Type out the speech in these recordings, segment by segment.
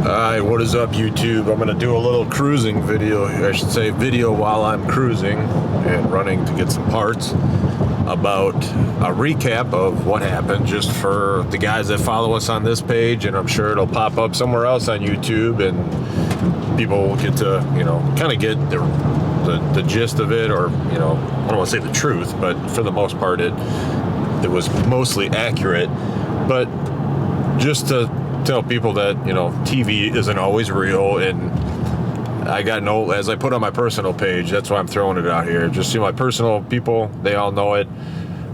Alright, what is up YouTube? I'm going to do a little cruising video, I should say video while I'm cruising and running to get some parts, about a recap of what happened just for the guys that follow us on this page, and I'm sure it'll pop up somewhere else on YouTube and people will get to, kind of get the gist of it, or, I don't want to say the truth, but for the most part it was mostly accurate. But just to tell people that, TV isn't always real, and I got as I put on my personal page, that's why I'm throwing it out here. Just my personal people, they all know it.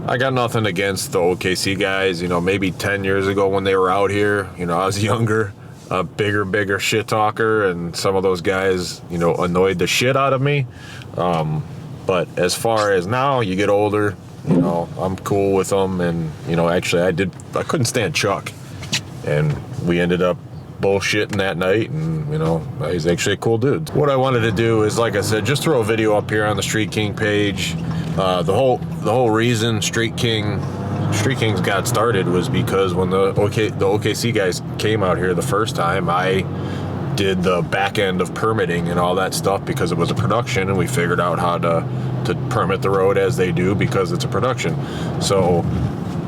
I got nothing against the OKC guys. Maybe 10 years ago when they were out here, I was younger, a bigger shit talker, and some of those guys, annoyed the shit out of me. But as far as now, you get older, I'm cool with them, and, actually I couldn't stand Chuck. And we ended up bullshitting that night, and he's actually a cool dude. What I wanted to do is, like I said, just throw a video up here on the Street King page. The whole reason Street Kings got started was because when the OKC guys came out here the first time, I did the back end of permitting and all that stuff because it was a production, and we figured out how to permit the road as they do because it's a production. So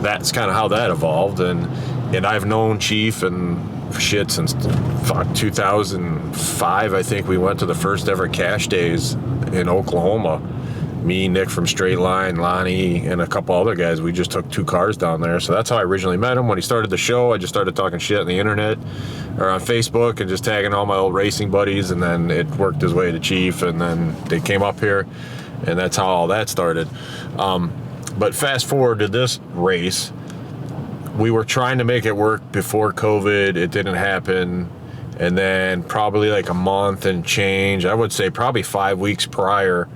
that's kind of how that evolved, and I've known Chief and shit since 2005. I think we went to the first ever cash days in Oklahoma. Me, Nick from Straight Line, Lonnie, and a couple other guys. We just took 2 cars down there. So that's how I originally met him. When he started the show, I just started talking shit on the internet or on Facebook and just tagging all my old racing buddies, and then it worked his way to Chief, and then they came up here, and that's how all that started. But fast forward to this race. We were trying to make it work before COVID. It didn't happen. And then probably like a month and change, I would say probably 5 weeks prior,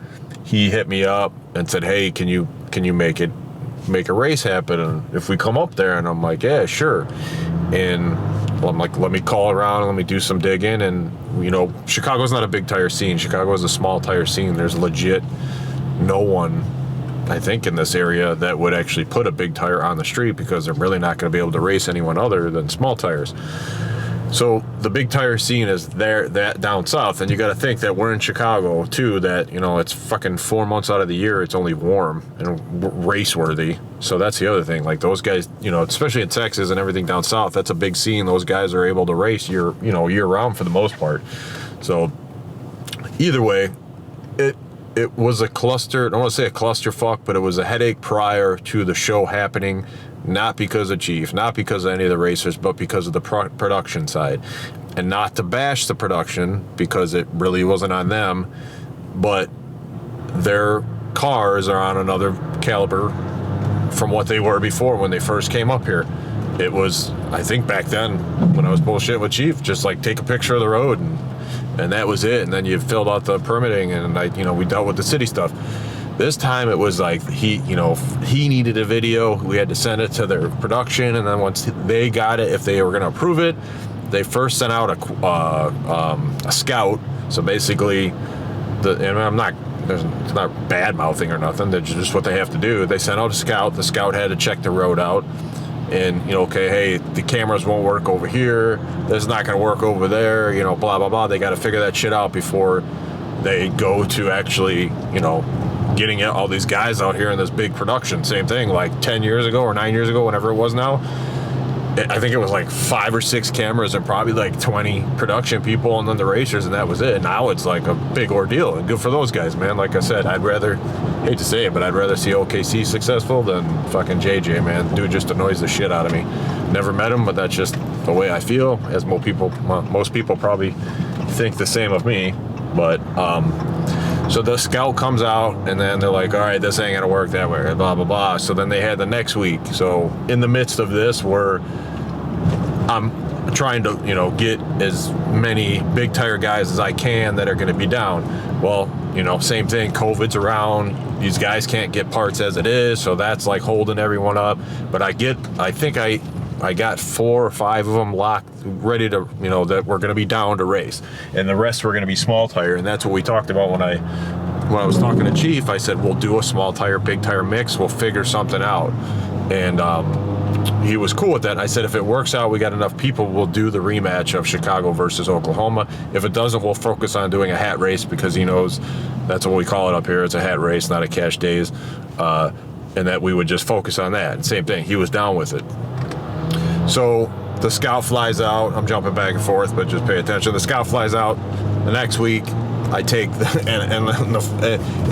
he hit me up and said, "Hey, can you make a race happen, and if we come up there?" And I'm like, "Yeah, sure." And well, I'm like, "Let me call around and let me do some digging." And Chicago's not a big tire scene. Chicago is a small tire scene. There's legit no one, I think, in this area that would actually put a big tire on the street, because they're really not going to be able to race anyone other than small tires. So the big tire scene is that down south, and you got to think that we're in Chicago too, that it's fucking 4 months out of the year it's only warm and race worthy. So that's the other thing, like those guys, especially in Texas and everything down south, that's a big scene. Those guys are able to race year round for the most part. So either way, it was a cluster. I don't want to say a clusterfuck, but it was a headache prior to the show happening, not because of Chief, not because of any of the racers, but because of the production side. And not to bash the production, because it really wasn't on them, but their cars are on another caliber from what they were before when they first came up here. It was, I think back then when I was bullshit with Chief, just like take a picture of the road and that was it. And then you filled out the permitting, and we dealt with the city stuff. This time it was like he needed a video. We had to send it to their production, and then once they got it, if they were going to approve it, they first sent out a scout. So basically, it's not bad mouthing or nothing. That's just what they have to do. They sent out a scout. The scout had to check the road out. And, okay, hey, the cameras won't work over here. This is not going to work over there, blah, blah, blah. They got to figure that shit out before they go to actually, getting all these guys out here in this big production. Same thing, like 10 years ago or 9 years ago, whenever it was now. I think it was like 5 or 6 cameras and probably like 20 production people, and then the racers, and that was it. Now it's like a big ordeal, and good for those guys, man. Like I said, hate to say it, but I'd rather see OKC successful than fucking JJ, man. Dude just annoys the shit out of me. Never met him, but that's just the way I feel, as most people probably think the same of me. But so the scout comes out, and then they're like, all right, this ain't gonna work that way, blah, blah, blah. So then they had the next week. So in the midst of this, I'm trying to, get as many big tire guys as I can that are going to be down. Well, same thing. COVID's around. These guys can't get parts as it is, so that's like holding everyone up. But I think I got 4 or 5 of them locked, ready to, that we're going to be down to race, and the rest were going to be small tire. And that's what we talked about when I was talking to Chief. I said, we'll do a small tire, big tire mix. We'll figure something out. And he was cool with that. And I said, if it works out, we got enough people, we'll do the rematch of Chicago versus Oklahoma. If it doesn't, we'll focus on doing a hat race, because he knows that's what we call it up here. It's a hat race, not a cash days. And that we would just focus on that. And same thing, he was down with it. So the scout flies out. I'm jumping back and forth, but just pay attention. The scout flies out the next week. I take and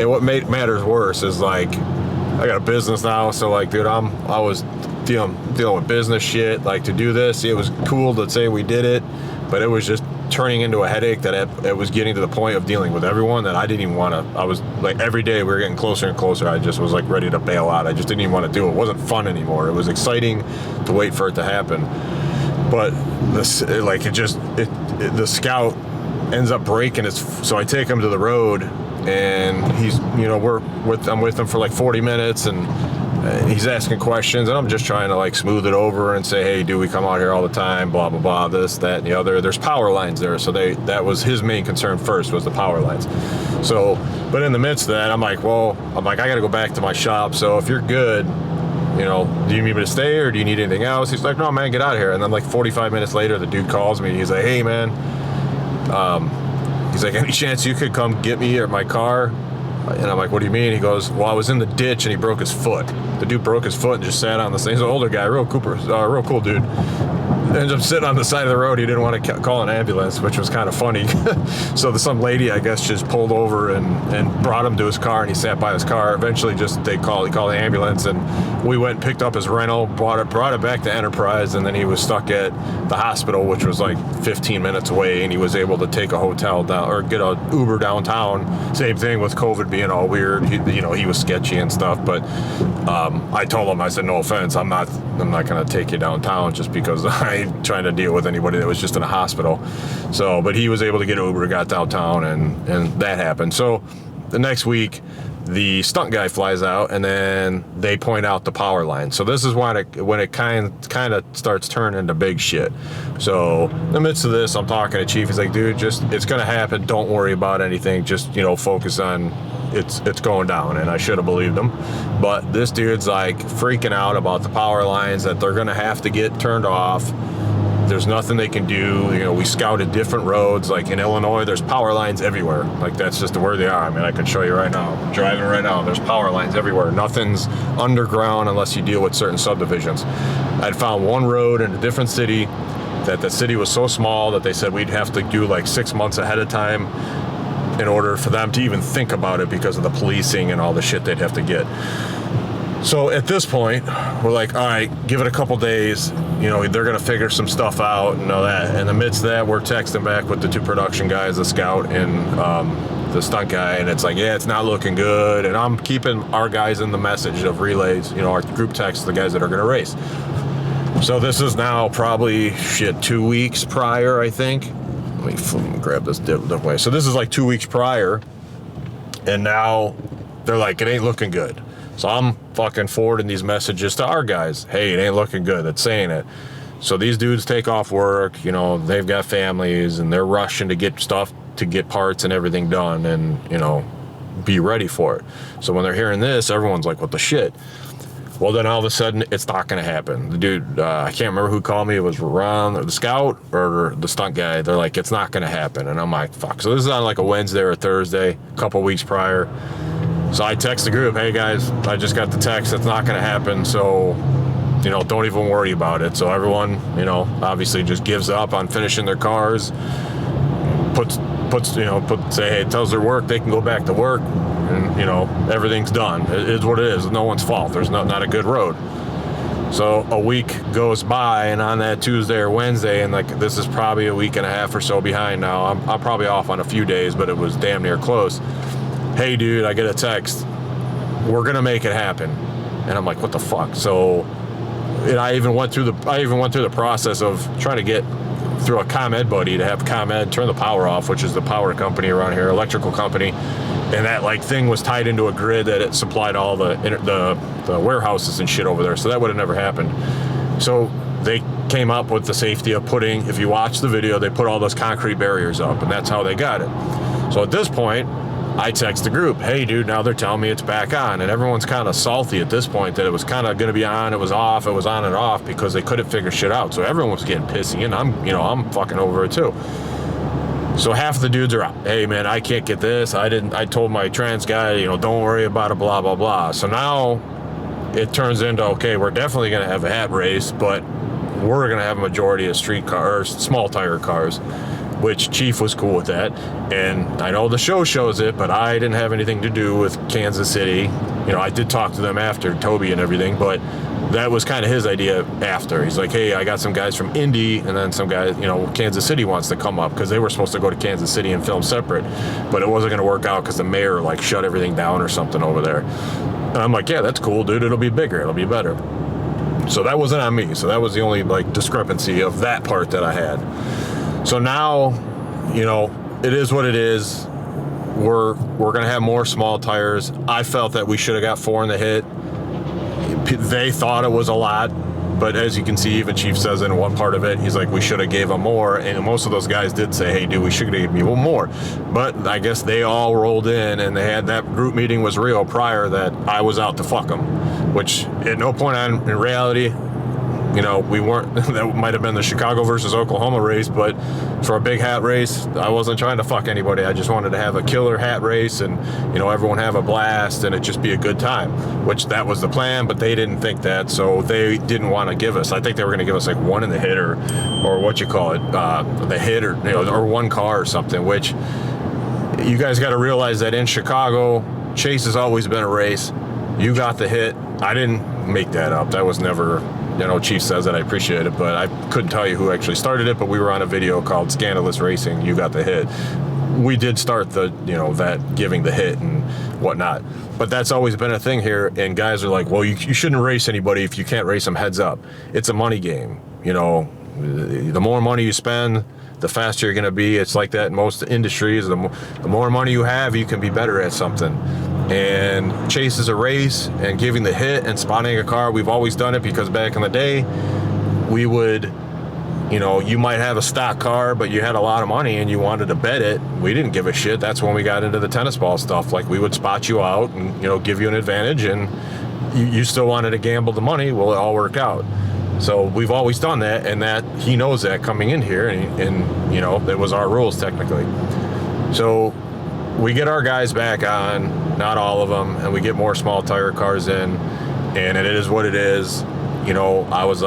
what matters worse is, like, I got a business now, so, like, dude, I was dealing with business shit. Like, to do this, it was cool to say we did it, but it was just turning into a headache that it was getting to the point of dealing with everyone that I didn't even want to. I was like, every day we were getting closer and closer. I just was like ready to bail out. I just didn't even want to do it. It wasn't fun anymore. It was exciting to wait for it to happen, but the scout ends up breaking his. So I take him to the road, and he's, I'm with him for like 40 minutes, and he's asking questions, and I'm just trying to, like, smooth it over and say, hey, dude, we come out here all the time, blah, blah, blah, this, that, and the other. There's power lines there, so that was his main concern first, was the power lines. So, but in the midst of that, I got to go back to my shop, so if you're good, do you need me to stay, or do you need anything else? He's like, no, man, get out of here. And then, like, 45 minutes later, the dude calls me. He's like, hey, man, he's like, any chance you could come get me at my car? And I'm like, what do you mean? He goes, well, I was in the ditch and he broke his foot. The dude broke his foot and just sat on the thing. He's an older guy, real cool dude. Ends up sitting on the side of the road. He didn't want to call an ambulance, which was kind of funny. So some lady, I guess, just pulled over and brought him to his car, and he sat by his car. Eventually, he called the ambulance, and we went and picked up his rental, brought it back to Enterprise, and then he was stuck at the hospital, which was like 15 minutes away, and he was able to take a hotel down, or get an Uber downtown. Same thing with COVID being all weird. He was sketchy and stuff, but I told him, I said, no offense, I'm not going to take you downtown just because I ain't trying to deal with anybody that was just in a hospital. So, but he was able to get an Uber, got downtown, and that happened. So the next week, the stunt guy flies out, and then they point out the power line. So this is when it kind of starts turning into big shit. So in the midst of this, I'm talking to Chief. He's like, dude, it's going to happen. Don't worry about anything. Just, focus on it's going down. And I should have believed him. But this dude's like freaking out about the power lines, that they're going to have to get turned off. There's nothing they can do. We scouted different roads. Like in Illinois, there's power lines everywhere. Like, that's just where they are. I mean, I could show you right now. I'm driving right now. There's power lines everywhere. Nothing's underground unless you deal with certain subdivisions. I'd found one road in a different city that the city was so small that they said we'd have to do like 6 months ahead of time in order for them to even think about it, because of the policing and all the shit they'd have to get. So at this point, we're like, all right, give it a couple days. They're going to figure some stuff out and all that. In the midst of that, we're texting back with the two production guys, the scout and the stunt guy, and it's like, yeah, it's not looking good. And I'm keeping our guys in the message of relays, our group text, the guys that are going to race. So this is now probably 2 weeks prior, I think. Let me grab this different way. So this is like 2 weeks prior, and now they're like, it ain't looking good. So I'm fucking forwarding these messages to our guys. Hey, it ain't looking good. That's saying it. So these dudes take off work. They've got families, and they're rushing to get stuff, to get parts and everything done, and, be ready for it. So when they're hearing this, everyone's like, what the shit? Well, then all of a sudden, it's not going to happen. The dude, I can't remember who called me. It was Ron, or the scout, or the stunt guy. They're like, it's not going to happen. And I'm like, fuck. So this is on like a Wednesday or a Thursday, a couple weeks prior. So I text the group, hey guys, I just got the text, it's not going to happen. So, don't even worry about it. So everyone, obviously just gives up on finishing their cars, say, hey, tells their work they can go back to work, and, everything's done. It is what it is. It's no one's fault. There's not a good road. So a week goes by, and on that Tuesday or Wednesday, and like, this is probably a week and a half or so behind now. I'm probably off on a few days, but it was damn near close. Hey dude, I get a text, we're gonna make it happen. And I'm like, what the fuck? So, and I even went through the process of trying to get through a ComEd buddy to have ComEd turn the power off, which is the power company around here, electrical company. And that like thing was tied into a grid that it supplied all the warehouses and shit over there. So that would have never happened. So they came up with the safety of putting, if you watch the video, they put all those concrete barriers up, and that's how they got it. So at this point, I text the group, hey dude, now they're telling me it's back on, and everyone's kind of salty at this point that it was kind of going to be on, it was off, it was on and off, because they couldn't figure shit out. So everyone was getting pissy, and I'm fucking over it too. So half the dudes are out. Hey man, I can't get this. I told my trans guy, don't worry about it, blah, blah, blah. So now it turns into, okay, we're definitely going to have a hat race, but we're going to have a majority of street cars, small tire cars, which Chief was cool with that. And I know the show shows it, but I didn't have anything to do with Kansas City. I did talk to them after, Toby and everything, but that was kind of his idea after. He's like, hey, I got some guys from Indy, and then some guys, Kansas City wants to come up, because they were supposed to go to Kansas City and film separate, but it wasn't going to work out because the mayor shut everything down or something over there. And I'm like, yeah, that's cool, dude. It'll be bigger. It'll be better. So that wasn't on me. So that was the only discrepancy of that part that I had. So now, it is what it is. We're going to have more small tires. I felt that we should have got 4 in the hit. They thought it was a lot, but as you can see, even Chief says in one part of it, he's like, we should have gave them more. And most of those guys did say, hey dude, we should have given you more. But I guess they all rolled in, and they had that group meeting was real prior that I was out to fuck them, which at no point in reality, we weren't. That might have been the Chicago versus Oklahoma race, but for a big hat race, I wasn't trying to fuck anybody. I just wanted to have a killer hat race, and everyone have a blast, and it just be a good time, which that was the plan. But they didn't think that, so they didn't want to give us. I think they were going to give us 1 in the hit, or what you call it, the hit, or 1 car or something. Which you guys got to realize that in Chicago, Chase has always been a race. You got the hit. I didn't make that up. That was never. Chief says that, I appreciate it, but I couldn't tell you who actually started it, but we were on a video called Scandalous Racing, You Got the Hit. We did start the, that giving the hit and whatnot, but that's always been a thing here, and guys are like, well, you shouldn't race anybody if you can't race them heads up. It's a money game, the more money you spend, the faster you're going to be. It's like that in most industries. The more money you have, you can be better at something. And Chase is a race, and giving the hit and spotting a car, we've always done it, because back in the day, we would, you might have a stock car, but you had a lot of money and you wanted to bet it. We didn't give a shit. That's when we got into the tennis ball stuff. We would spot you out and, give you an advantage, and you still wanted to gamble the money. Well, it all worked out. So we've always done that, and that he knows that coming in here, and it was our rules technically. So we get our guys back on, not all of them, and we get more small tire cars in, and it is what it is. I was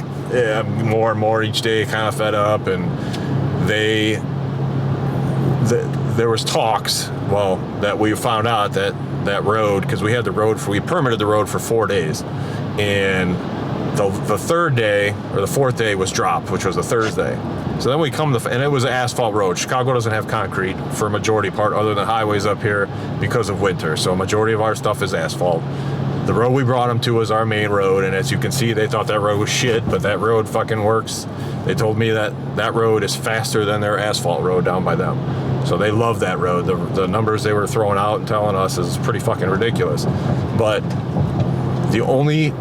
more and more each day kind of fed up, and there was talks, that we found out that road, because we permitted the road for 4 days, and the third day or the fourth day was dropped, which was a Thursday. So then we and it was an asphalt road. Chicago doesn't have concrete for a majority part, other than highways up here, because of winter. So a majority of our stuff is asphalt. The road we brought them to was our main road, and as you can see, they thought that road was shit, but that road fucking works. They told me that road is faster than their asphalt road down by them. So they love that road. The numbers they were throwing out and telling us is pretty fucking ridiculous. But the only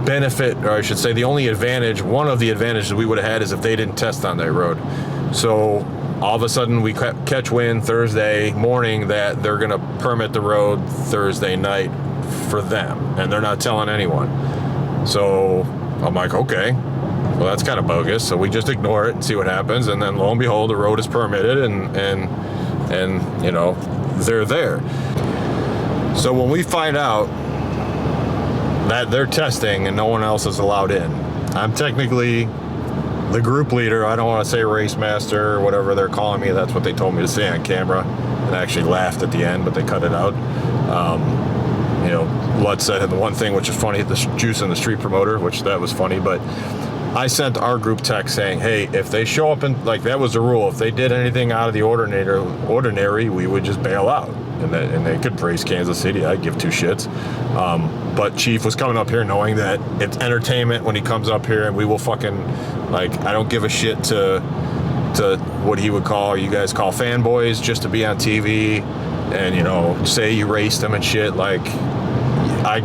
benefit, or I should say the only advantage, one of the advantages we would have had, is if they didn't test on that road. So all of a sudden we catch wind Thursday morning that they're going to permit the road Thursday night for them, and they're not telling anyone. So I'm like, okay, well, that's kind of bogus. So we just ignore it and see what happens, and then lo and behold, the road is permitted, and they're there. So when we find out that they're testing and no one else is allowed in, I'm technically the group leader. I don't want to say race master or whatever they're calling me. That's what they told me to say on camera, and I actually laughed at the end, but they cut it out. Lud said the one thing which is funny, the JUCIN, the street promoter, which that was funny, but I sent our group text saying, hey, if they show up and that was the rule, if they did anything out of the ordinary, we would just bail out. And they could praise Kansas City. I'd give two shits. But Chief was coming up here knowing that it's entertainment when he comes up here, and we will fucking, I don't give a shit to what he would call, you guys call fanboys, just to be on TV and, say you raced him and shit. I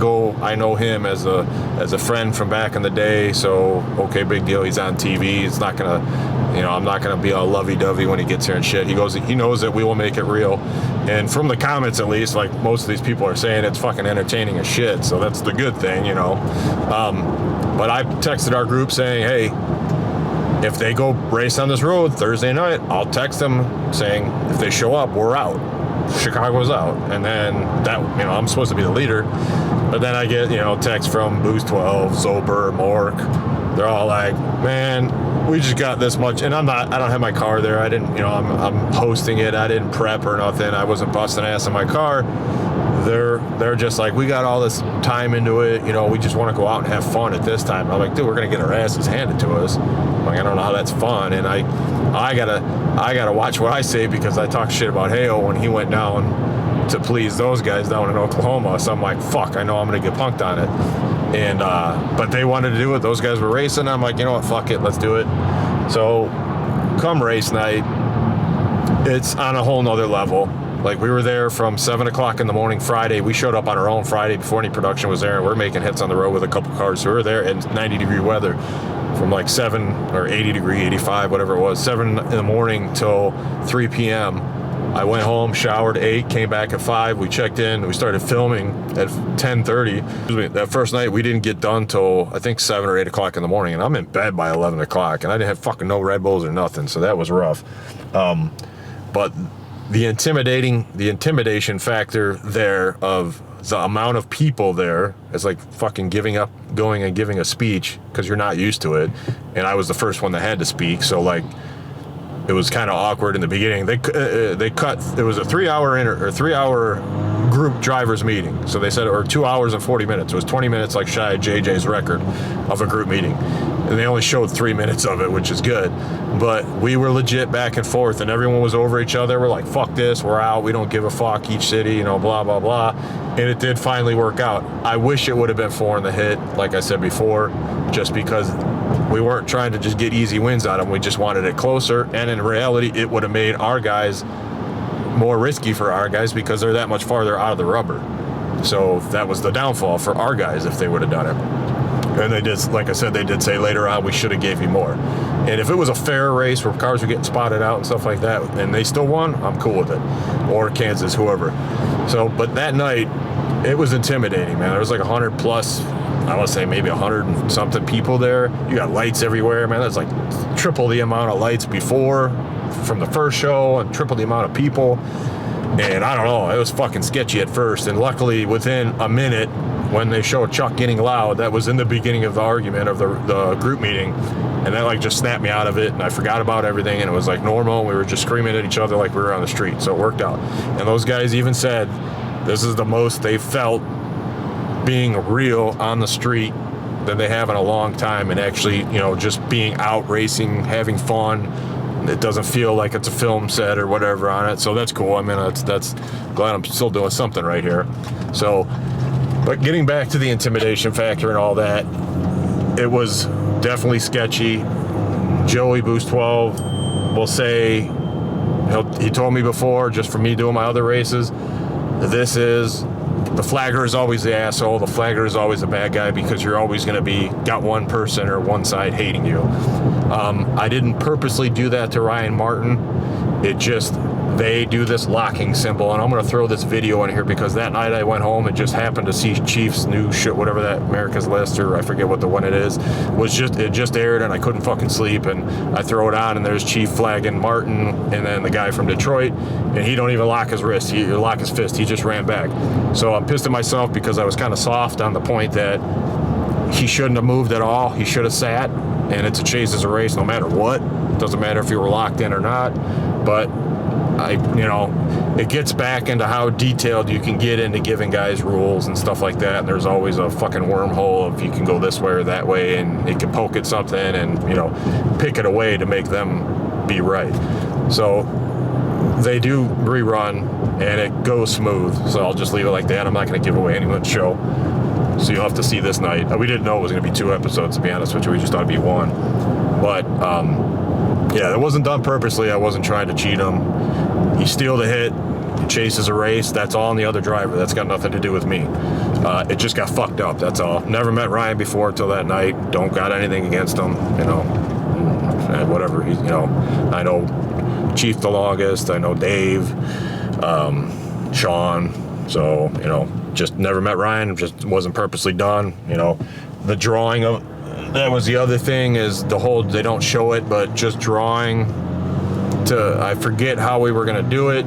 know him as a as a friend from back in the day. So, okay, big deal. He's on TV. It's not going to, you know, I'm not going to be all lovey-dovey when he gets here and shit. He knows that we will make it real. And from the comments, at least, like most of these people are saying, it's fucking entertaining as shit. So that's the good thing, you know. But I texted our group saying, hey, if they go race on this road Thursday night, I'll text them saying, if they show up, we're out. Chicago's out. And then that, you know, I'm supposed to be the leader. But then I get, you know, text from Boost 12, Zober, Mork. They're all like, man, we just got this much. And I don't have my car there. I didn't, you know, I'm hosting it. I didn't prep or nothing. I wasn't busting ass in my car. They're just like, we got all this time into it, you know, we just want to go out and have fun at this time. I'm like, dude, we're gonna get our asses handed to us. I'm like, I don't know how that's fun. And I gotta watch what I say, because I talk shit about Hale when he went down to please those guys down in Oklahoma. So I'm like, fuck, I know I'm gonna get punked on it. And but they wanted to do it. Those guys were racing. I'm like, you know what, fuck it, let's do it. So come race night, it's on a whole nother level. Like, we were there from 7 o'clock in the morning Friday. We showed up on our own Friday before any production was there, and we're making hits on the road with a couple cars. So we were there in 90-degree weather from like 7 or 80-degree, 85, whatever it was, 7 in the morning till 3 p.m. I went home, showered, ate, came back at 5. We checked in. We started filming at 10:30. That first night, we didn't get done till, I think, 7 or 8 o'clock in the morning, and I'm in bed by 11 o'clock, and I didn't have fucking no Red Bulls or nothing, so that was rough. But the intimidation factor there of the amount of people there is like fucking going and giving a speech, because you're not used to it. And I was the first one that had to speak, so like it was kind of awkward in the beginning. They cut. It was a 3-hour group drivers meeting. So they said, or 2 hours and 40 minutes. It was 20 minutes, like shy of JJ's record of a group meeting. And they only showed 3 minutes of it, which is good. But we were legit back and forth, and everyone was over each other. We're like, fuck this, we're out, we don't give a fuck, each city, you know, blah, blah, blah. And it did finally work out. I wish it would have been 4 in the hit, like I said before, just because we weren't trying to just get easy wins out of them. We just wanted it closer. And in reality, it would have made our guys more risky for our guys, because they're that much farther out of the rubber. So that was the downfall for our guys if they would have done it. And they did, like I said, they did say later on, we should have gave you more. And if it was a fair race where cars were getting spotted out and stuff like that, and they still won, I'm cool with it. Or Kansas, whoever. So, but that night, it was intimidating, man. There was like 100 plus, I want to say maybe 100 and something people there. You got lights everywhere, man. That's like triple the amount of lights before from the first show, and triple the amount of people. And I don't know, it was fucking sketchy at first. And luckily, within a minute, when they showed Chuck getting loud, that was in the beginning of the argument of the group meeting. And that like just snapped me out of it, and I forgot about everything, and it was like normal. We were just screaming at each other like we were on the street, so it worked out. And those guys even said this is the most they felt being real on the street than they have in a long time, and actually, you know, just being out racing, having fun. It doesn't feel like it's a film set or whatever on it, so that's cool. I mean, that's glad I'm still doing something right here. So, but getting back to the intimidation factor and all that, it was definitely sketchy. Joey Boost 12 will say, he told me before, just for me doing my other races, the flagger is always the asshole. The flagger is always the bad guy, because you're always going to got one person or one side hating you. I didn't purposely do that to Ryan Martin. It just, they do this locking symbol, and I'm going to throw this video in here, because that night I went home and just happened to see Chief's new shit, whatever that America's List, or I forget what the one it is, it just aired, and I couldn't fucking sleep, and I throw it on, and there's Chief flagging Martin, and then the guy from Detroit, and he don't even lock his wrist, he lock his fist, he just ran back. So I'm pissed at myself, because I was kind of soft on the point that he shouldn't have moved at all. He should have sat, and it's a chase as a race no matter what. Doesn't matter if you were locked in or not. But it gets back into how detailed you can get into giving guys rules and stuff like that. And there's always a fucking wormhole of you can go this way or that way, and it can poke at something and, you know, pick it away to make them be right. So they do rerun, and it goes smooth. So I'll just leave it like that. I'm not going to give away anyone's show. So you'll have to see this night. We didn't know it was going to be 2 episodes, to be honest with you. We just thought it'd be 1. But, yeah, it wasn't done purposely. I wasn't trying to cheat him. He steal the hit. chases a race, that's all on the other driver. That's got nothing to do with me. It just got fucked up, that's all. Never met Ryan before till that night. Don't got anything against him, you know. And whatever, you know. I know Chief the longest. I know Dave, Sean. So, you know, just never met Ryan. Just wasn't purposely done, you know. The drawing of, that was the other thing, is the whole, they don't show it, but just drawing to, I forget how we were going to do it,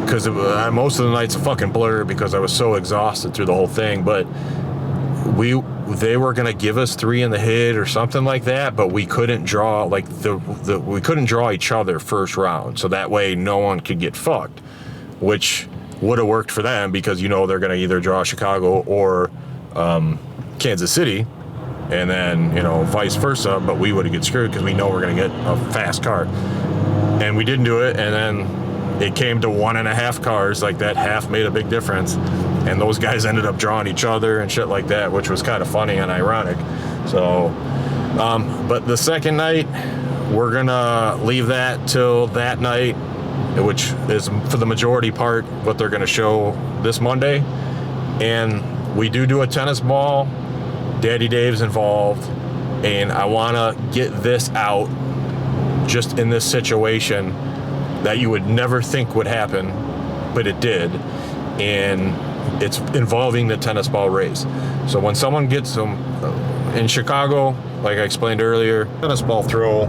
because most of the night's a fucking blur because I was so exhausted through the whole thing. But they were going to give us 3 in the hit or something like that, but we couldn't draw, like, we couldn't draw each other first round, so that way no one could get fucked, which would have worked for them, because, you know, they're going to either draw Chicago or Kansas City, and then, you know, vice versa, but we would have get screwed because we know we're going to get a fast car. And we didn't do it, and then it came to 1.5 cars. Like, that half made a big difference, and those guys ended up drawing each other and shit like that, which was kind of funny and ironic. So but the second night, we're gonna leave that till that night, which is for the majority part what they're gonna show this Monday. And we do a tennis ball. Daddy Dave's involved, and I want to get this out just in this situation that you would never think would happen, but it did, and it's involving the tennis ball race. So when someone gets them in Chicago, like I explained earlier, tennis ball throw,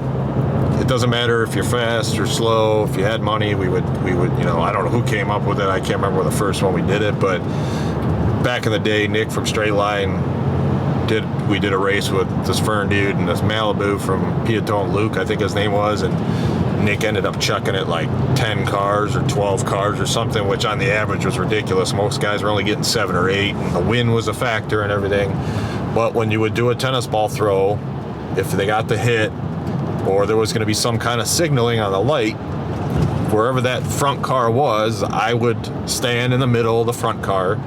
it doesn't matter if you're fast or slow. If you had money, we would, you know, I don't know who came up with it. I can't remember the first one we did it, but back in the day, Nick from Straight Line we did a race with this Fern dude and this Malibu from Piatone Luke, I think his name was, and Nick ended up chucking it like 10 cars or 12 cars or something, which on the average was ridiculous. Most guys were only getting 7 or 8, and the wind was a factor and everything. But when you would do a tennis ball throw, if they got the hit, or there was going to be some kind of signaling on the light, wherever that front car was, I would stand in the middle of the front car.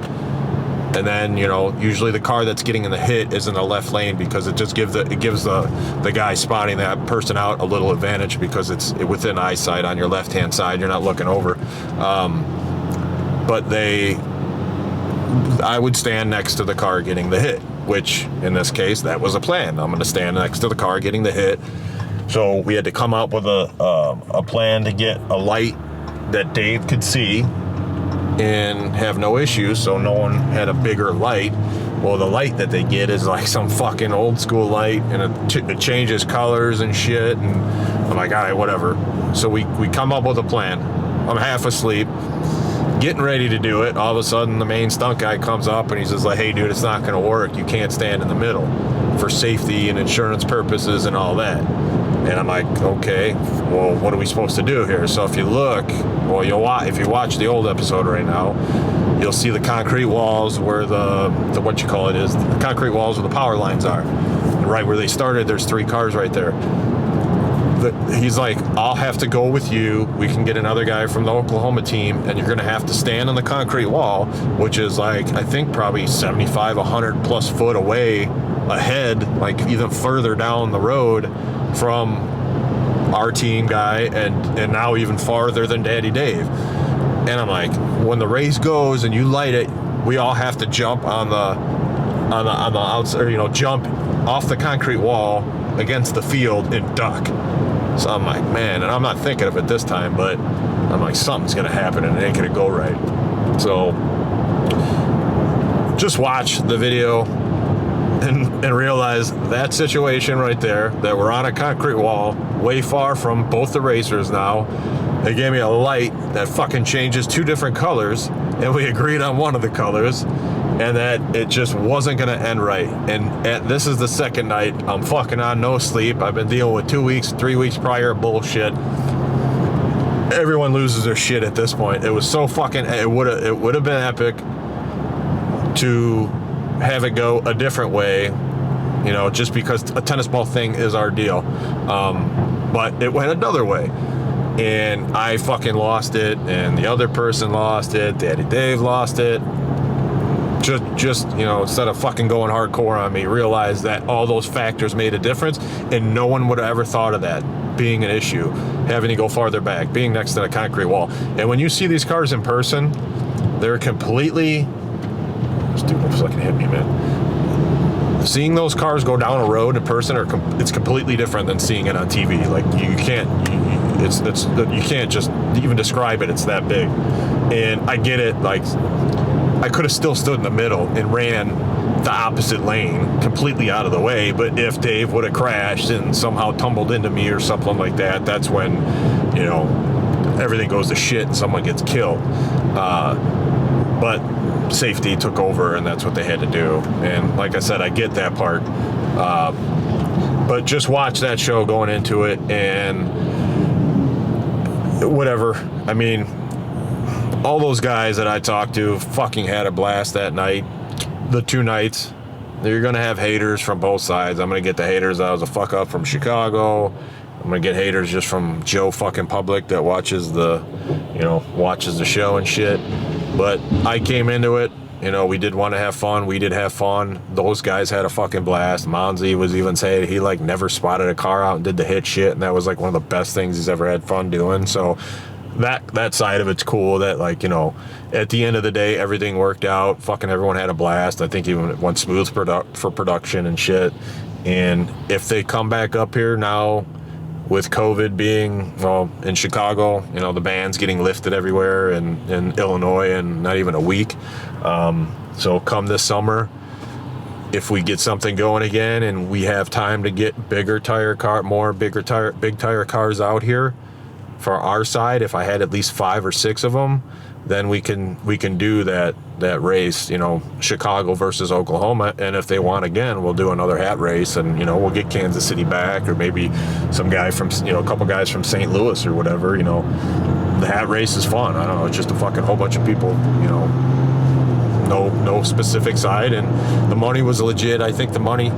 And then, you know, usually the car that's getting in the hit is in the left lane, because it just gives the guy spotting that person out a little advantage, because it's within eyesight on your left-hand side. You're not looking over. But I would stand next to the car getting the hit, which in this case, that was a plan. I'm going to stand next to the car getting the hit. So we had to come up with a plan to get a light that Dave could see and have no issues, so no one had a bigger light. Well, the light that they get is like some fucking old school light, and it changes colors and shit, and I'm like, all right, whatever. So we come up with a plan. I'm half asleep, getting ready to do it. All of a sudden, the main stunt guy comes up, and he's just like, hey, dude, it's not going to work. You can't stand in the middle for safety and insurance purposes and all that. And I'm like, okay, well, what are we supposed to do here? So if you look, well, if you watch the old episode right now, you'll see the concrete walls where the concrete walls where the power lines are. And right where they started, there's 3 cars right there. He's like, I'll have to go with you. We can get another guy from the Oklahoma team, and you're going to have to stand on the concrete wall, which is like, I think probably 75, 100 plus foot away ahead, like even further down the road from our team guy, and now even farther than Daddy Dave. And I'm like, when the race goes and you light it, we all have to jump on the outside, you know, jump off the concrete wall against the field and duck. So I'm like, man, and I'm not thinking of it this time, but I'm like, something's gonna happen and it ain't gonna go right. So just watch the video and realize that situation right there, that we're on a concrete wall, way far from both the racers now. They gave me a light that fucking changes 2 different colors, and we agreed on one of the colors, and that it just wasn't gonna end right. And this is the second night. I'm fucking on no sleep. I've been dealing with 2 weeks, 3 weeks prior bullshit. Everyone loses their shit at this point. It was so fucking, it would have been epic to have it go a different way, you know, just because a tennis ball thing is our deal. But it went another way, and I fucking lost it, and the other person lost it. Daddy Dave lost it. just you know, instead of fucking going hardcore on me, realize that all those factors made a difference, and no one would have ever thought of that being an issue, having to go farther back, being next to a concrete wall. And when you see these cars in person, they're completely, this dude almost fucking hit me, man. Seeing those cars go down a road in person, it's completely different than seeing it on TV. Like, you can't, you can't just even describe it. It's that big. And I get it. Like, I could have still stood in the middle and ran the opposite lane completely out of the way, but if Dave would have crashed and somehow tumbled into me or something like that, that's when, you know, everything goes to shit and someone gets killed. But safety took over, and that's what they had to do. And like I said, I get that part. But just watch that show going into it, and whatever. I mean, all those guys that I talked to fucking had a blast that night. The 2 nights. You're going to have haters from both sides. I'm going to get the haters that was a fuck up from Chicago. I'm going to get haters just from Joe fucking Public that watches the show and shit. But I came into it, you know, we did want to have fun. We did have fun. Those guys had a fucking blast. Monzi was even saying he like never spotted a car out and did the hit shit, and that was like one of the best things he's ever had fun doing. So that side of it's cool, that, like, you know, at the end of the day, everything worked out. Fucking everyone had a blast. I think even it went smooth for production and shit. And if they come back up here now with COVID being, well, in Chicago, you know, the ban's getting lifted everywhere, and in Illinois in not even a week. So come this summer, if we get something going again and we have time to get big tire cars out here for our side, if I had at least 5 or 6 of them, then we can do that race, you know, Chicago versus Oklahoma. And if they want again, we'll do another hat race, and, you know, we'll get Kansas City back, or maybe some guy from, you know, a couple guys from St. Louis or whatever. You know, the hat race is fun. I don't know, it's just a fucking whole bunch of people, you know, no specific side. And the money was legit. I think the money,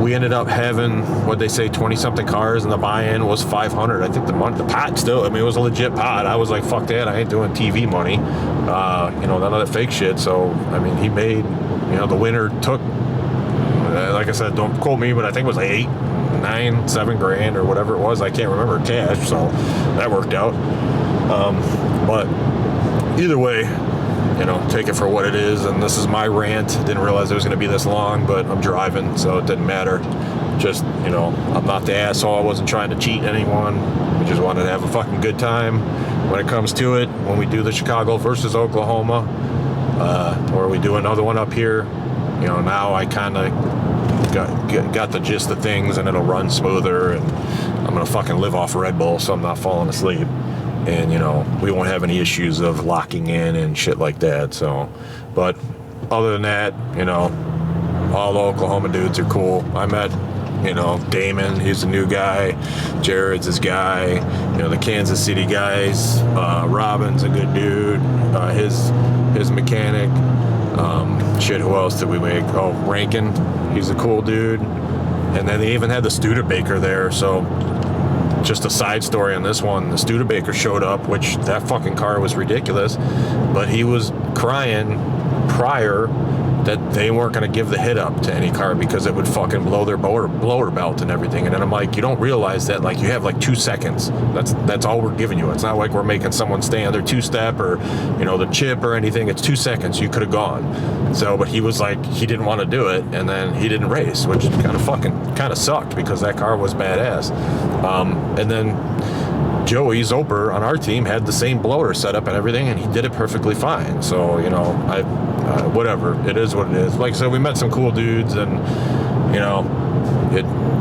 we ended up having, what'd they say, 20 something cars, and the buy-in was 500. I think the pot still, I mean, it was a legit pot. I was like, fuck that, I ain't doing TV money, you know, none of that fake shit. So, I mean, he made, you know, the winner took, like I said, don't quote me, but I think it was like 8, 9, 7 grand or whatever it was. I can't remember cash, so that worked out. But either way, you know, take it for what it is. And this is my rant. Didn't realize it was going to be this long, but I'm driving, so it didn't matter. Just, you know, I'm not the asshole. I wasn't trying to cheat anyone. We just wanted to have a fucking good time. When it comes to it, when we do the Chicago versus Oklahoma, or we do another one up here, you know, now I kind of got the gist of things, and it'll run smoother, and I'm going to fucking live off Red Bull, so I'm not falling asleep. And, you know, we won't have any issues of locking in and shit like that. So, but other than that, you know, all the Oklahoma dudes are cool. I met, you know, Damon, he's a new guy. Jared's his guy. You know, the Kansas City guys. Robin's a good dude. His mechanic. Shit, who else did we make? Oh, Rankin, he's a cool dude. And then they even had the Studebaker there, so just a side story on this one, the Studebaker showed up, which that fucking car was ridiculous, but he was crying prior that they weren't going to give the hit up to any car because it would fucking blow their blower belt and everything. And then I'm like, you don't realize that, like, you have like 2 seconds. That's all we're giving you. It's not like we're making someone stay on their 2-step or, you know, the chip or anything. It's 2 seconds. You could have gone. So, but he was like, he didn't want to do it, and then he didn't race, which kind of sucked because that car was badass. And then Joey Zoper on our team had the same blower setup and everything, and he did it perfectly fine. So, you know, whatever, it is what it is. Like I said, we met some cool dudes, and, you know,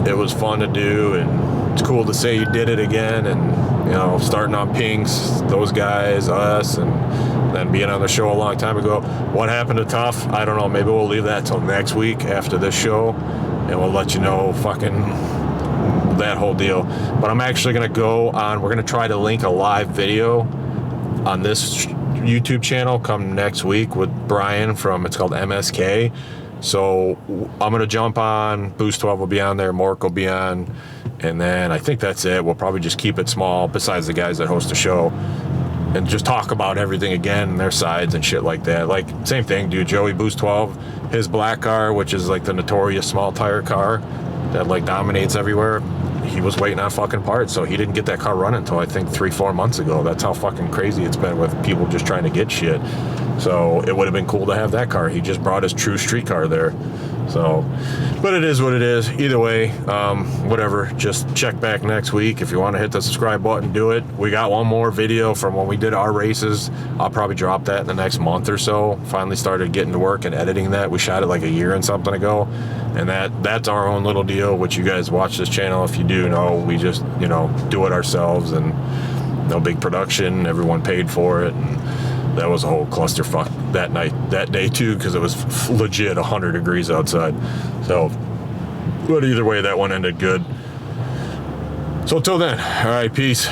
it was fun to do, and it's cool to say you did it again. And, you know, starting on Pinks, those guys, us, and then being on the show a long time ago. What happened to Tough? I don't know. Maybe we'll leave that till next week after this show, and we'll let you know fucking that whole deal. But I'm actually going to go on, we're going to try to link a live video on this YouTube channel come next week with Brian from, it's called MSK. So I'm going to jump on, Boost 12 will be on there, Mork will be on, and then I think that's it. We'll probably just keep it small besides the guys that host the show. and just talk about everything again and their sides and shit like that. Like, same thing, dude. Joey Boost 12, his black car, which is like the notorious small tire car that like dominates everywhere, he was waiting on fucking parts, so he didn't get that car running until I think 3-4 months ago. That's how fucking crazy it's been with people just trying to get shit. So it would have been cool to have that car. He just brought his true street car there. So, but it is what it is. Either way, whatever. Just check back next week. If you want to hit the subscribe button, do it. We got one more video from when we did our races. I'll probably drop that in the next month or so. Finally started getting to work and editing that. We shot it like a year and something ago. And that's our own little deal, which you guys watch this channel. If you do know, we just, you know, do it ourselves, and no big production. Everyone paid for it. And that was a whole clusterfuck that day too, because it was legit 100 degrees outside. So, but either way, that one ended good. So till then, all right, peace.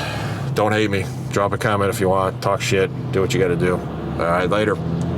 Don't hate me. Drop a comment if you want. Talk shit. Do what you got to do. All right, later.